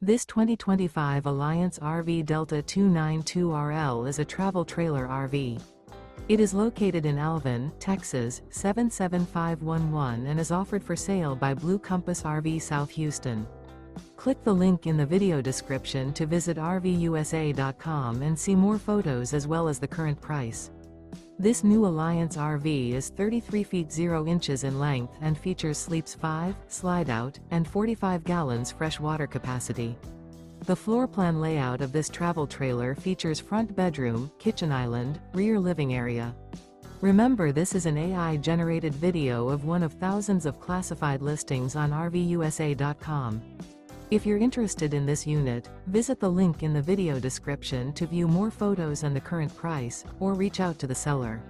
This 2025 Alliance RV Delta 292RL is a travel trailer RV. It is located in Alvin, Texas, 77511 and is offered for sale by Blue Compass RV South Houston. Click the link in the video description to visit RVUSA.com and see more photos as well as the current price. This new Alliance RV is 33 feet 0 inches in length and features sleeps 5, slide-out, and 45 gallons fresh water capacity. The floor plan layout of this travel trailer features front bedroom, kitchen island, rear living area. Remember, this is an AI-generated video of one of thousands of classified listings on RVUSA.com. If you're interested in this unit, visit the link in the video description to view more photos and the current price, or reach out to the seller.